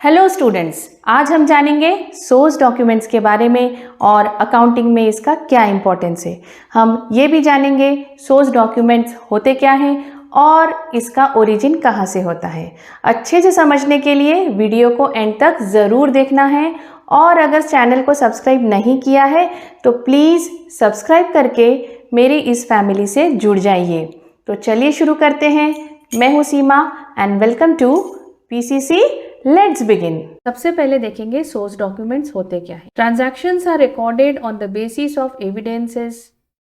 Hello students, आज हम जानेंगे सोर्स डॉक्यूमेंट्स के बारे में और अकाउंटिंग में इसका क्या इम्पोर्टेंस है। हम ये भी जानेंगे सोर्स डॉक्यूमेंट्स होते क्या हैं और इसका ओरिजिन कहाँ से होता है। अच्छे से समझने के लिए वीडियो को एंड तक ज़रूर देखना है और अगर चैनल को सब्सक्राइब नहीं किया है तो प्लीज़ सब्सक्राइब करके मेरी इस फैमिली से जुड़ जाइए। तो चलिए शुरू करते हैं। मैं हूँ Seema and welcome to PCC. Let's begin. सबसे पहले देखेंगे सोर्स डॉक्यूमेंट्स होते क्या है। Transactions are recorded on the basis of evidences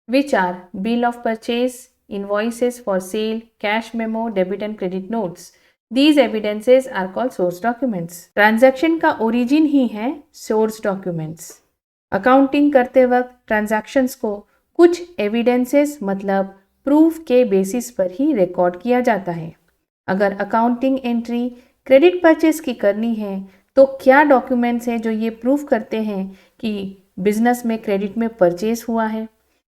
which are bill of purchase, invoices for sale, cash memo, debit and credit notes. These evidences are called source documents. Transaction का origin ही है source documents. Accounting करते वक्त transactions को कुछ evidences मतलब proof के basis पर ही रिकॉर्ड किया जाता है। अगर अकाउंटिंग एंट्री क्रेडिट परचेज की करनी है तो क्या डॉक्यूमेंट्स हैं जो ये प्रूफ करते हैं कि बिजनेस में क्रेडिट में परचेज हुआ है,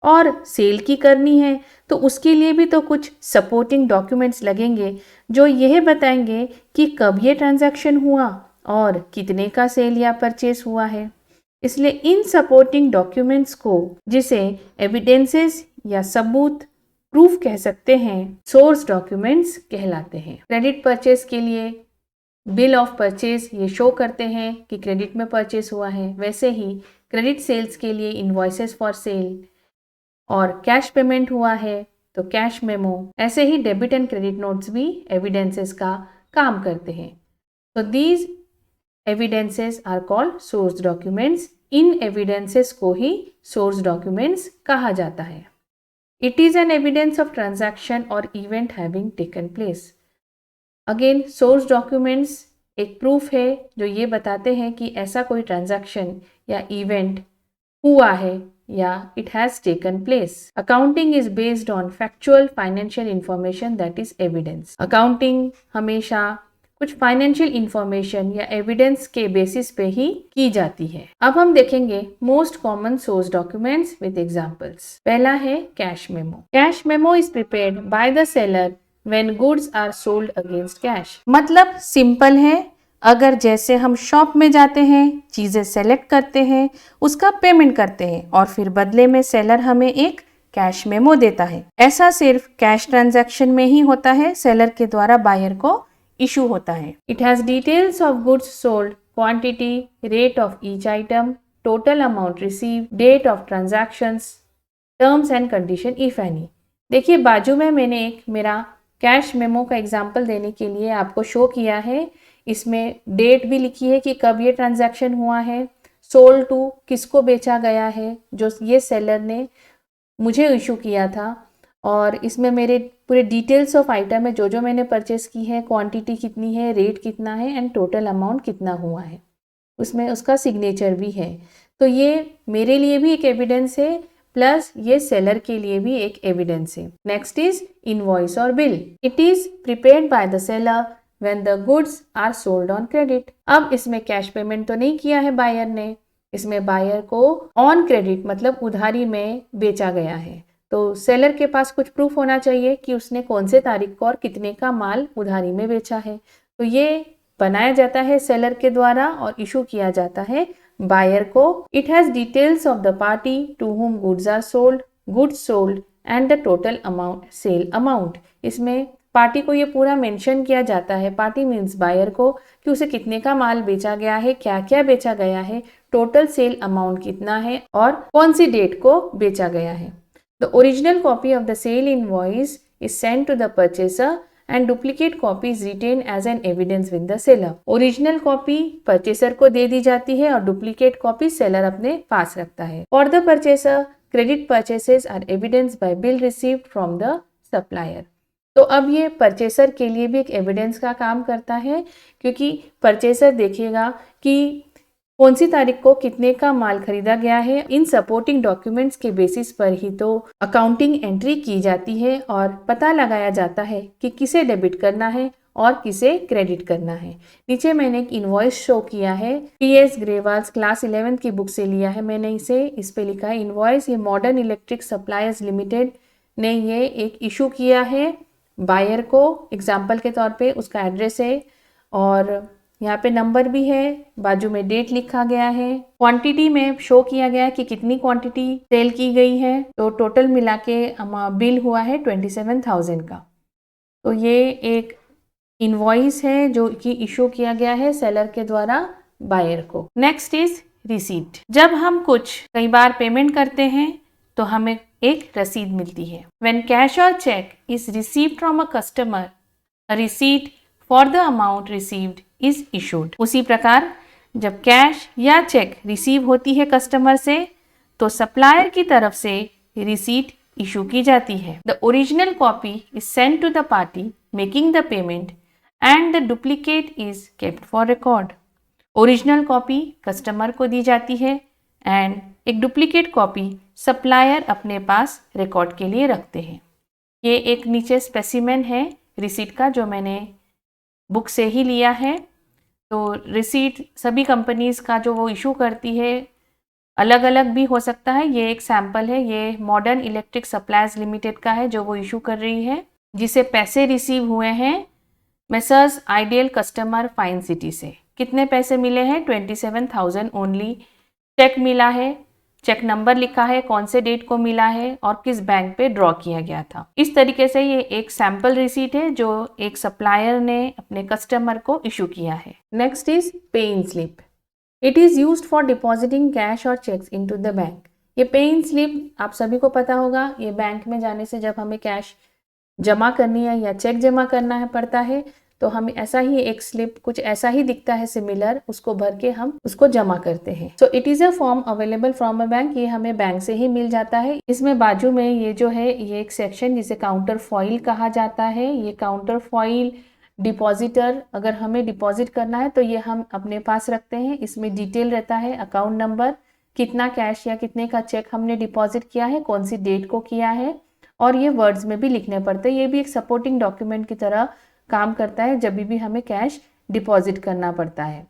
और सेल की करनी है तो उसके लिए भी तो कुछ सपोर्टिंग डॉक्यूमेंट्स लगेंगे जो यह बताएंगे कि कब ये ट्रांजैक्शन हुआ और कितने का सेल या परचेज हुआ है। इसलिए इन सपोर्टिंग डॉक्यूमेंट्स को, जिसे एविडेंसेस या सबूत प्रूफ कह सकते हैं, सोर्स डॉक्यूमेंट्स कहलाते हैं। क्रेडिट परचेज के लिए बिल ऑफ परचेज ये शो करते हैं कि क्रेडिट में परचेज हुआ है। वैसे ही क्रेडिट सेल्स के लिए इनवॉइसेस फॉर सेल और कैश पेमेंट हुआ है तो कैश मेमो। ऐसे ही डेबिट एंड क्रेडिट नोट्स भी एविडेंसेस का काम करते हैं। तो these evidences are called source documents. इन एविडेंसेस को ही सोर्स डॉक्यूमेंट्स कहा जाता है। It is an evidence of transaction और event having taken place. Again source documents एक प्रूफ है जो ये बताते हैं कि ऐसा कोई ट्रांजैक्शन या इवेंट हुआ है या it has taken place. Accounting is based on factual financial information that is evidence. Accounting हमेशा कुछ फाइनेंशियल इंफॉर्मेशन या एविडेंस के बेसिस पे ही की जाती है। अब हम देखेंगे most common source documents with examples. पहला है cash memo. Cash memo is prepared by the seller when goods are sold against cash। मतलब सिंपल है, अगर जैसे हम शॉप में जाते हैं, चीज़ें सेलेक्ट करते हैं, उसका पेमेंट करते हैं और फिर बदले में सेलर हमें एक कैश मेमो देता है। ऐसा सिर्फ कैश ट्रांजैक्शन में ही होता है, सेलर के द्वारा बायर को इशू होता है। It has details of goods sold, quantity, rate of each item, total amount receive, date of transactions, terms and condition if any. देखिए बाजू में मैंने एक मेरा कैश मेमो का एग्जाम्पल देने के लिए आपको शो किया है। इसमें डेट भी लिखी है कि कब ये ट्रांजैक्शन हुआ है, सोल्ड टू किसको बेचा गया है, जो ये सेलर ने मुझे इशू किया था, और इसमें मेरे पूरे डिटेल्स ऑफ आइटम है जो जो मैंने परचेस की है, क्वांटिटी कितनी है, रेट कितना है एंड टोटल अमाउंट कितना हुआ है। उसमें उसका सिग्नेचर भी है। तो ये मेरे लिए भी एक एविडेंस है, प्लस ये सेलर के लिए भी एक एविडेंस है। नेक्स्ट इज इनवॉइस और bill. It is prepared by the seller when the goods are sold on credit. अब इसमें कैश पेमेंट तो नहीं किया है बायर ने, इसमें बायर को ऑन क्रेडिट मतलब उधारी में बेचा गया है। तो सेलर के पास कुछ प्रूफ होना चाहिए कि उसने कौन से तारीख को और कितने का माल उधारी में बेचा है। तो ये बनाया जाता है सेलर के द्वारा और इशू किया जाता है बायर को। It has details of the party to whom goods are sold, goods sold and the total amount, sale amount. इसमें पार्टी को ये पूरा मेंशन किया जाता है, पार्टी मीन्स बायर को, कि उसे कितने का माल बेचा गया है, क्या क्या बेचा गया है, टोटल सेल अमाउंट कितना है और कौन सी डेट को बेचा गया है। The original copy of the sale invoice is send to the purchaser and duplicate copy is retained as an evidence with the seller। Original copy purchaser को दे दी जाती है और डुप्लीकेट कॉपी सेलर अपने पास रखता है। For the purchaser credit purchases are evidence by bill received from the supplier. तो अब ये परचेसर के लिए भी एक एविडेंस का काम करता है, क्योंकि परचेसर देखेगा कि कौन सी तारीख को कितने का माल खरीदा गया है। इन सपोर्टिंग डॉक्यूमेंट्स के बेसिस पर ही तो अकाउंटिंग एंट्री की जाती है और पता लगाया जाता है कि किसे डेबिट करना है और किसे क्रेडिट करना है। नीचे मैंने एक इनवॉइस शो किया है, PS ग्रेवाल्स क्लास 11 की बुक से लिया है मैंने इसे। इस पे लिखा है इनवॉइस। ये मॉडर्न इलेक्ट्रिक सप्लायर्स लिमिटेड ने ये एक इशू किया है बायर को, एग्जाम्पल के तौर पे उसका एड्रेस है और यहाँ पे नंबर भी है, बाजू में डेट लिखा गया है, क्वांटिटी में शो किया गया है कि कितनी क्वांटिटी सेल की गई है। तो टोटल मिला के बिल हुआ है 27,000 का। तो ये एक इनवॉइस है जो कि इशू किया गया है सेलर के द्वारा बायर को। Next is receipt. जब हम कुछ कई बार पेमेंट करते हैं तो हमें एक रसीद मिलती है। व्हेन कैश और cheque is received from a customer, a receipt for the amount received is issued. उसी प्रकार जब कैश या चेक रिसीव होती है कस्टमर से तो सप्लायर की तरफ से रिसीट इशू की जाती है। The original copy is sent to the party making the payment and the duplicate is kept for record. Original copy customer को दी जाती है एंड एक डुप्लीकेट कॉपी सप्लायर अपने पास रिकॉर्ड के लिए रखते हैं। ये एक नीचे स्पेसिमेन है रिसीट का जो मैंने बुक से ही लिया है। तो रिसीट सभी कंपनीज का जो वो इशू करती है अलग अलग भी हो सकता है। ये एक सैंपल है, ये मॉडर्न इलेक्ट्रिक सप्लायर्स लिमिटेड का है जो वो इशू कर रही है, जिसे पैसे रिसीव हुए हैं messrs ideal customer fine city से। कितने पैसे मिले हैं? 27,000 ओनली। चेक मिला है, चेक नंबर लिखा है, कौन से डेट को मिला है और किस बैंक पे ड्रॉ किया गया था। इस तरीके से ये एक सैंपल रिसीट है जो एक सप्लायर ने अपने कस्टमर को इशू किया है। नेक्स्ट इज पे इन slip. It is used for depositing cash और चेक्स इनटू द बैंक। ये पे इन स्लिप आप सभी को पता होगा, ये बैंक में जाने से जब हमें कैश जमा करनी है या चेक जमा करना है पड़ता है तो हमें ऐसा ही एक स्लिप कुछ ऐसा ही दिखता है सिमिलर, उसको भर के हम उसको जमा करते हैं। So it is a form available from a bank. ये हमें बैंक से ही मिल जाता है। इसमें बाजू में ये जो है ये एक सेक्शन जिसे काउंटर फॉइल कहा जाता है। ये काउंटर फॉइल डिपॉजिटर, अगर हमें डिपॉजिट करना है तो ये हम अपने पास रखते हैं। इसमें डिटेल रहता है, अकाउंट नंबर, कितना कैश या कितने का चेक हमने डिपॉजिट किया है, कौन सी डेट को किया है, और ये वर्ड्स में भी लिखने पड़ते हैं। ये भी एक सपोर्टिंग डॉक्यूमेंट की तरह काम करता है जब भी हमें कैश डिपॉजिट करना पड़ता है,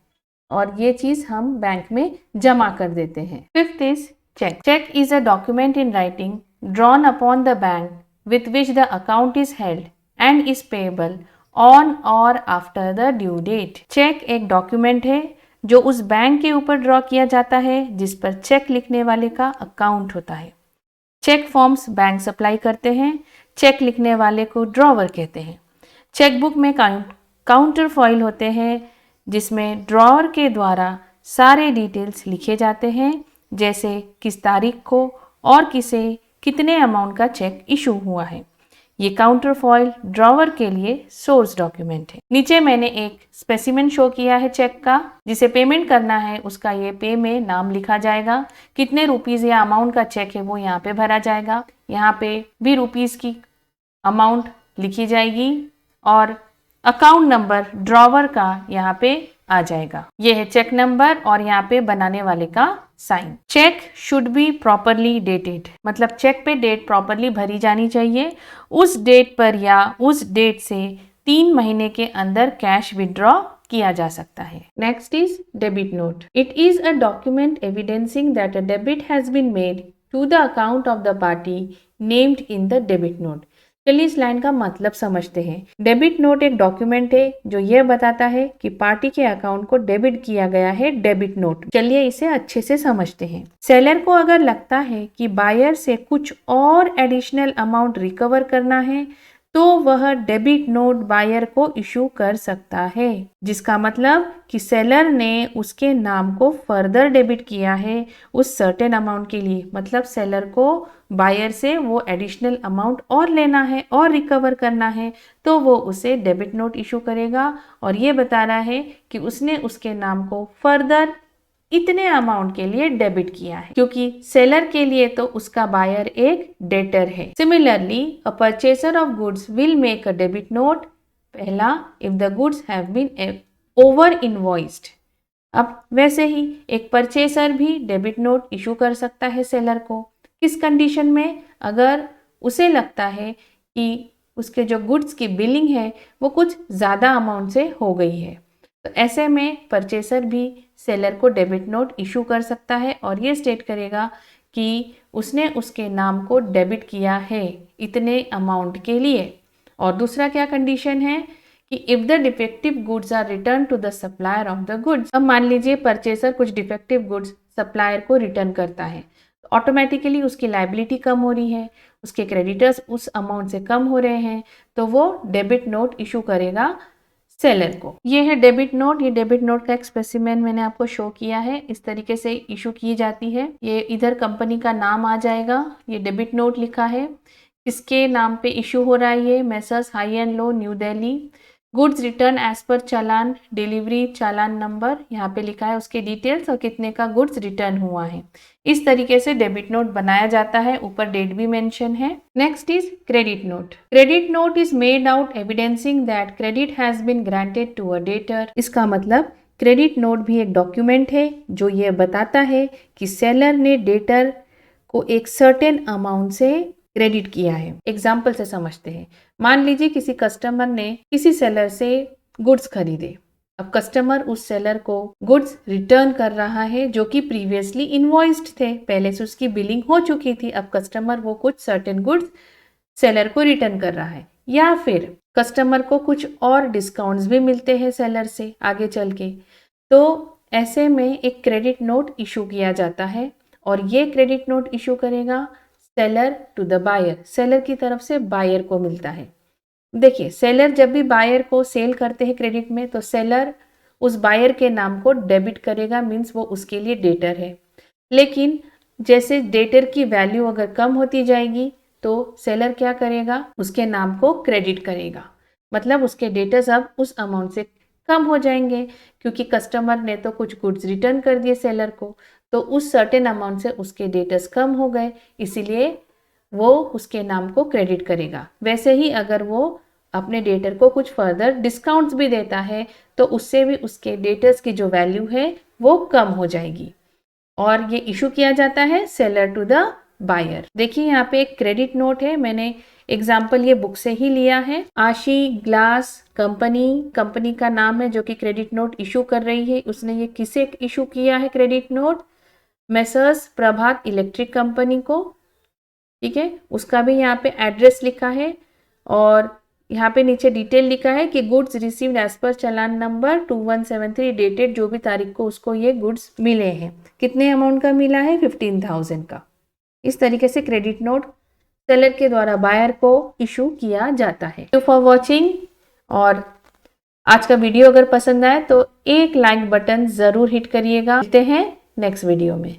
और ये चीज हम बैंक में जमा कर देते हैं। Fifth is cheque. Cheque is a document in writing drawn upon the bank with which the account is held and is payable on और after the due date. Cheque एक डॉक्यूमेंट है जो उस बैंक के ऊपर ड्रॉ किया जाता है जिस पर चेक लिखने वाले का अकाउंट होता है। चेक फॉर्म्स बैंक सप्लाई करते हैं। चेक लिखने वाले को ड्रॉवर कहते हैं। चेकबुक में काउंटर फॉइल होते हैं जिसमें ड्रॉवर के द्वारा सारे डिटेल्स लिखे जाते हैं, जैसे किस तारीख को और किसे कितने अमाउंट का चेक इशू हुआ है। ये काउंटर फॉइल ड्रॉवर के लिए सोर्स डॉक्यूमेंट है। नीचे मैंने एक स्पेसिमेन शो किया है चेक का, जिसे पेमेंट करना है उसका ये पे में नाम लिखा जाएगा, कितने रुपीस या अमाउंट का चेक है वो यहाँ पे भरा जाएगा। यहाँ पे भी रुपीस की अमाउंट लिखी जाएगी और अकाउंट नंबर ड्रॉवर का यहाँ पे आ जाएगा। ये है चेक नंबर और यहाँ पे बनाने वाले का sign. Cheque should be properly dated, मतलब चेक पे डेट प्रॉपरली भरी जानी चाहिए। उस डेट पर या उस डेट से 3 महीने के अंदर कैश विड्रॉ किया जा सकता है। Next is debit note. It is a document evidencing that a debit has been made to the account of the party named in the debit note. चलिए इस लाइन का मतलब समझते हैं। डेबिट नोट एक डॉक्यूमेंट है जो यह बताता है कि पार्टी के अकाउंट को डेबिट किया गया है, डेबिट नोट। चलिए इसे अच्छे से समझते हैं। सेलर को अगर लगता है कि बायर से कुछ और एडिशनल अमाउंट रिकवर करना है तो वह डेबिट नोट बायर को इशू कर सकता है, जिसका मतलब कि सेलर ने उसके नाम को फर्दर डेबिट किया है उस सर्टेन अमाउंट के लिए। मतलब सेलर को बायर से वो एडिशनल अमाउंट और लेना है और रिकवर करना है तो वो उसे डेबिट नोट इशू करेगा और ये बता रहा है कि उसने उसके नाम को फर्दर इतने अमाउंट के लिए डेबिट किया है, क्योंकि सेलर के लिए तो उसका बायर एक डेटर है। Similarly a purchaser of goods will make a debit note, पहला, if the goods have been over invoiced. अब वैसे ही एक परचेसर भी डेबिट नोट इशू कर सकता है सेलर को। किस कंडीशन में? अगर उसे लगता है कि उसके जो गुड्स की बिलिंग है वो कुछ ज़्यादा अमाउंट से हो गई है, तो ऐसे में परचेसर भी सेलर को डेबिट नोट इशू कर सकता है और ये स्टेट करेगा कि उसने उसके नाम को डेबिट किया है इतने अमाउंट के लिए। और दूसरा क्या कंडीशन है कि if the defective goods are return to the supplier of the goods. अब मान लीजिए परचेसर कुछ डिफेक्टिव गुड्स सप्लायर को रिटर्न करता है, ऑटोमेटिकली उसकी लायबिलिटी कम हो रही है, उसके क्रेडिटर्स उस अमाउंट से कम हो रहे हैं, तो वो डेबिट नोट इशू करेगा सेलर को। ये है डेबिट नोट। ये डेबिट नोट का एक स्पेसिमेन मैंने आपको शो किया है, इस तरीके से इशू की जाती है। ये इधर कंपनी का नाम आ जाएगा, ये डेबिट नोट लिखा है, किसके नाम पे इशू हो रहा है, ये messrs high and low new Delhi, goods return as पर चालान, डिलीवरी चालान नंबर यहाँ पे लिखा है, उसके डिटेल्स और कितने का गुड्स रिटर्न हुआ है। इस तरीके से डेबिट नोट बनाया जाता है, ऊपर डेट भी मेंशन है। Next is credit note. Credit note is made out evidencing that credit has been granted to a debtor. इसका मतलब क्रेडिट नोट भी एक डॉक्यूमेंट है जो ये बताता है कि सेलर ने डेटर को एक सर्टेन अमाउंट से क्रेडिट किया है। एग्जाम्पल से समझते हैं। मान लीजिए किसी कस्टमर ने किसी सेलर से गुड्स खरीदे, अब कस्टमर उस सेलर को गुड्स रिटर्न कर रहा है जो कि प्रीवियसली इनवॉइस्ड थे, पहले से उसकी बिलिंग हो चुकी थी। अब कस्टमर वो कुछ सर्टेन गुड्स सेलर को रिटर्न कर रहा है, या फिर कस्टमर को कुछ और डिस्काउंट्स भी मिलते हैं सेलर से आगे चल के, तो ऐसे में एक क्रेडिट नोट इशू किया जाता है और ये क्रेडिट नोट इशू करेगा seller to the buyer, seller की तरफ से बायर को मिलता है। देखिए, सेलर जब भी बायर को सेल करते हैं क्रेडिट में, तो सेलर उस बायर के नाम को डेबिट करेगा, मीन्स वो उसके लिए डेटर है। लेकिन जैसे डेटर की वैल्यू अगर कम होती जाएगी तो सेलर क्या करेगा, उसके नाम को क्रेडिट करेगा, मतलब उसके डेटर्स अब उस अमाउंट से कम हो जाएंगे, क्योंकि कस्टमर ने तो कुछ गुड्स रिटर्न कर दिए सेलर को, तो उस सर्टेन अमाउंट से उसके डेटर्स कम हो गए, इसीलिए वो उसके नाम को क्रेडिट करेगा। वैसे ही अगर वो अपने डेटर को कुछ फर्दर डिस्काउंट्स भी देता है तो उससे भी उसके डेटर्स की जो वैल्यू है वो कम हो जाएगी, और ये इशू किया जाता है सेलर टू द बायर। देखिए यहाँ पे एक क्रेडिट नोट है, मैंने एग्जाम्पल ये बुक से ही लिया है। आशी ग्लास कंपनी का नाम है जो कि क्रेडिट नोट इशू कर रही है। उसने ये किसे इशू किया है क्रेडिट नोट, मेसर्स प्रभात इलेक्ट्रिक कंपनी को, ठीक है। उसका भी यहाँ पे एड्रेस लिखा है और यहाँ पे नीचे डिटेल लिखा है कि गुड्स रिसीव्ड एज पर चालान नंबर 2173 डेटेड, जो भी तारीख को उसको ये गुड्स मिले हैं, कितने अमाउंट का मिला है, 15,000 का। इस तरीके से क्रेडिट नोट सेलर के द्वारा बायर को इशू किया जाता है। थैंक यू फॉर वॉचिंग, और आज का वीडियो अगर पसंद आए तो एक लाइक बटन जरूर हिट करिएगा। मिलते हैं नेक्स्ट वीडियो में।